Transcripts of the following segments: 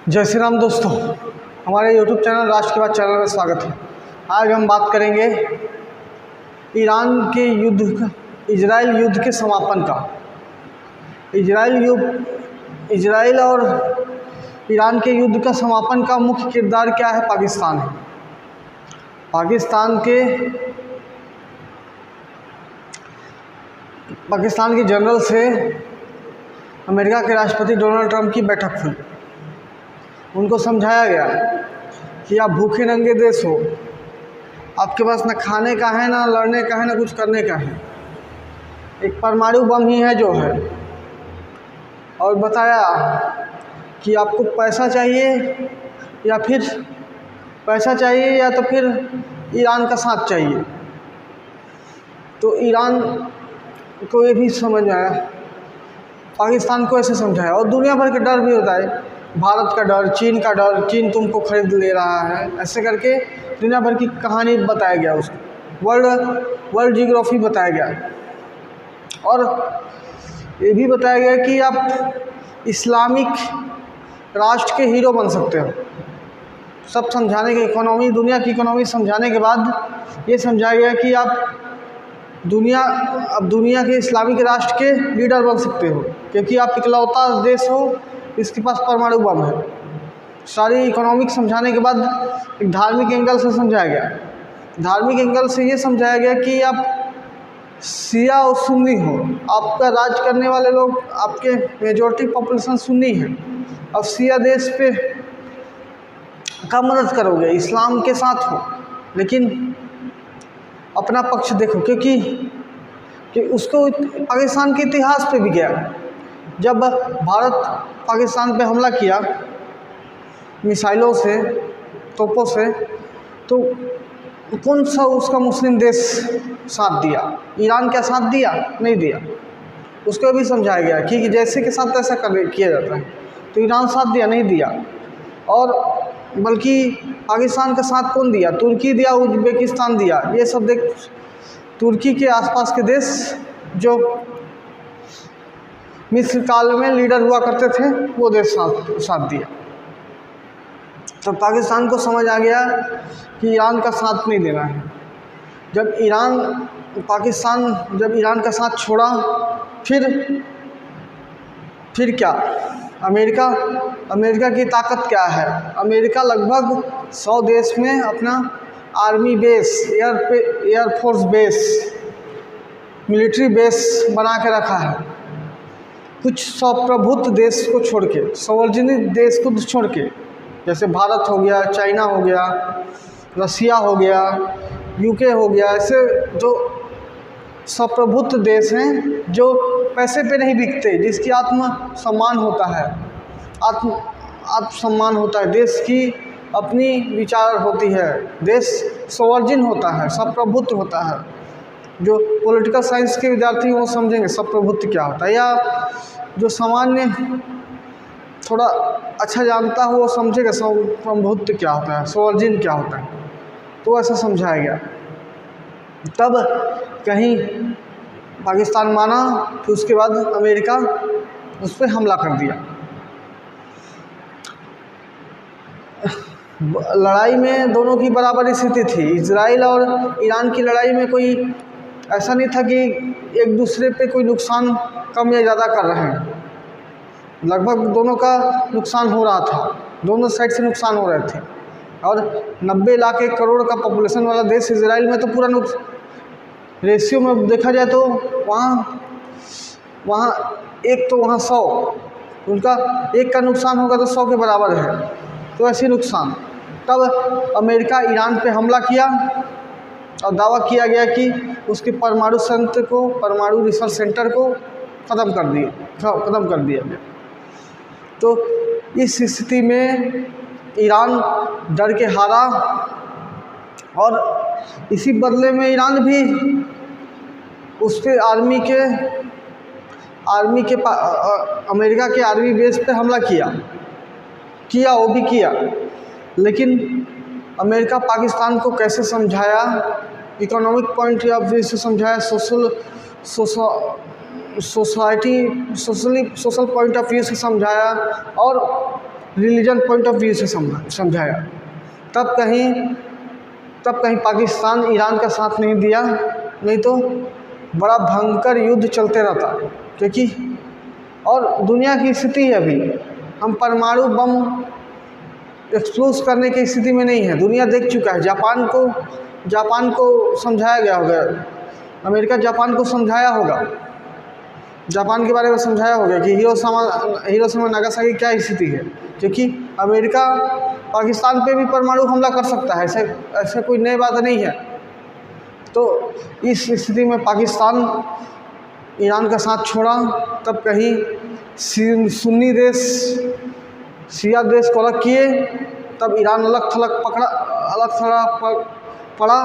जय श्री राम दोस्तों, हमारे YouTube चैनल राष्ट्र के बाद चैनल में स्वागत है। आज हम बात करेंगे ईरान के युद्ध इजराइल युद्ध के समापन का। इजराइल और ईरान के युद्ध का समापन का मुख्य किरदार क्या है? पाकिस्तान है। पाकिस्तान के जनरल से अमेरिका के राष्ट्रपति डोनाल्ड ट्रंप की बैठक हुई। उनको समझाया गया कि आप भूखे नंगे देश हो, आपके पास ना खाने का है, ना लड़ने का है, ना कुछ करने का है। एक परमाणु बम ही है जो है। और बताया कि आपको पैसा चाहिए या फिर ईरान का साथ चाहिए। तो ईरान को ये भी समझ आया, पाकिस्तान को ऐसे समझाया। और दुनिया भर के डर भी होता है, भारत का डर, चीन का डर, चीन तुमको खरीद ले रहा है, ऐसे करके दुनिया भर की कहानी बताया गया। उसको वर्ल्ड जियोग्राफी बताया गया। और ये भी बताया गया कि आप इस्लामिक राष्ट्र के हीरो बन सकते हो। सब समझाने के दुनिया की इकोनॉमी समझाने के बाद ये समझाया गया कि आप दुनिया के इस्लामिक राष्ट्र के लीडर बन सकते हो, क्योंकि आप इकलौता देश हो इसके पास परमाणु बम है। सारी इकोनॉमिक समझाने के बाद एक धार्मिक एंगल से समझाया गया। धार्मिक एंगल से ये समझाया गया कि आप शिया और सुन्नी हो, आपका राज करने वाले लोग, आपके मेजॉरिटी पॉपुलेशन सुन्नी है। अब शिया देश पे का मदद करोगे, इस्लाम के साथ हो, लेकिन अपना पक्ष देखो, क्योंकि उसको पाकिस्तान के इतिहास पे भी गया। जब भारत पाकिस्तान पे हमला किया मिसाइलों से, तोपों से, तो कौन सा उसका मुस्लिम देश साथ दिया? ईरान क्या साथ दिया? नहीं दिया। उसको भी समझाया गया कि जैसे के साथ ऐसा किया जाता है। तो ईरान साथ दिया? नहीं दिया। और बल्कि पाकिस्तान का साथ कौन दिया? तुर्की दिया, उज़्बेकिस्तान दिया। ये सब तुर्की के आसपास के देश जो मिस्र काल में लीडर हुआ करते थे, वो देश साथ दिया। तो पाकिस्तान को समझ आ गया कि ईरान का साथ नहीं देना है। जब ईरान का साथ छोड़ा, फिर क्या? अमेरिका की ताकत क्या है? अमेरिका लगभग 100 देश में अपना army base, air force base, military base बना के रखा है। कुछ स्वप्रभुत्व देश को छोड़ के, सार्वजनिक देश को छोड़ के, जैसे भारत हो गया, चाइना हो गया, रसिया हो गया, यूके हो गया, ऐसे जो स्वप्रभुत्व देश हैं जो पैसे पे नहीं बिकते, जिसकी आत्म सम्मान होता है, आत्मसम्मान होता है, देश की अपनी विचार होती है, देश सार्वजनिक होता है, स्वप्रभुत्व होता है। जो पॉलिटिकल साइंस के विद्यार्थी वो समझेंगे स्वप्रभुत्व क्या होता है, या जो सामान्य थोड़ा अच्छा जानता हो वो समझेगा स्वप्रभुत्व क्या होता है, सार्वजनिक क्या होता है। तो ऐसा समझाया गया। तब कहीं पाकिस्तान माना, फिर उसके बाद अमेरिका उस पर हमला कर दिया। लड़ाई में दोनों की बराबर स्थिति थी। इजराइल और ईरान की लड़ाई में कोई ऐसा नहीं था कि एक दूसरे पे कोई नुकसान कम या ज़्यादा कर रहे हैं। लगभग दोनों का नुकसान हो रहा था, दोनों साइड से नुकसान हो रहे थे। और 90 लाख 1 करोड़ का पॉपुलेशन वाला देश इजराइल में तो पूरा रेशियो में देखा जाए तो वहाँ 100, उनका 1 का नुकसान होगा तो 100 के बराबर है। तो ऐसे नुकसान। तब अमेरिका ईरान पे हमला किया और दावा किया गया कि उसके परमाणु रिसर्च सेंटर को ख़त्म कर दिया गया। तो इस स्थिति में ईरान डर के हारा, और इसी बदले में ईरान भी उस पर अमेरिका के आर्मी बेस पे हमला किया, वो भी किया। लेकिन अमेरिका पाकिस्तान को कैसे समझाया? इकोनॉमिक पॉइंट ऑफ व्यू से समझाया, सोशल पॉइंट ऑफ व्यू से समझाया, और रिलीजन पॉइंट ऑफ व्यू से समझाया। तब कहीं पाकिस्तान ईरान का साथ नहीं दिया, नहीं तो बड़ा भयंकर युद्ध चलते रहता। क्योंकि और दुनिया की स्थिति है अभी, हम परमाणु बम एक्सप्लोज करने की स्थिति में नहीं है। दुनिया देख चुका है। जापान को समझाया गया होगा, अमेरिका जापान को समझाया होगा, जापान के बारे में समझाया होगा कि हिरोशिमा नागासाकी क्या स्थिति है। क्योंकि अमेरिका पाकिस्तान पे भी परमाणु हमला कर सकता है, ऐसे कोई नई बात नहीं है। तो इस स्थिति में पाकिस्तान ईरान का साथ छोड़ा, तब कहीं सुन्नी देश शिया देश को अलग किए, तब ईरान अलग थलग पड़ा,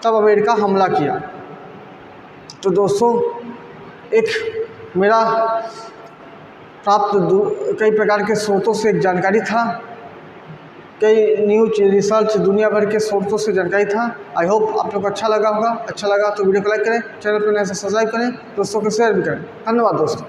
तब अमेरिका हमला किया। तो दोस्तों, एक मेरा प्राप्त कई प्रकार के स्रोतों से एक जानकारी था, कई न्यूज रिसर्च दुनिया भर के स्रोतों से जानकारी था। आई होप आप लोग को अच्छा लगा होगा। अच्छा लगा तो वीडियो को लाइक करें, चैनल पर नए से सब्सक्राइब करें, दोस्तों को शेयर भी करें। धन्यवाद दोस्तों।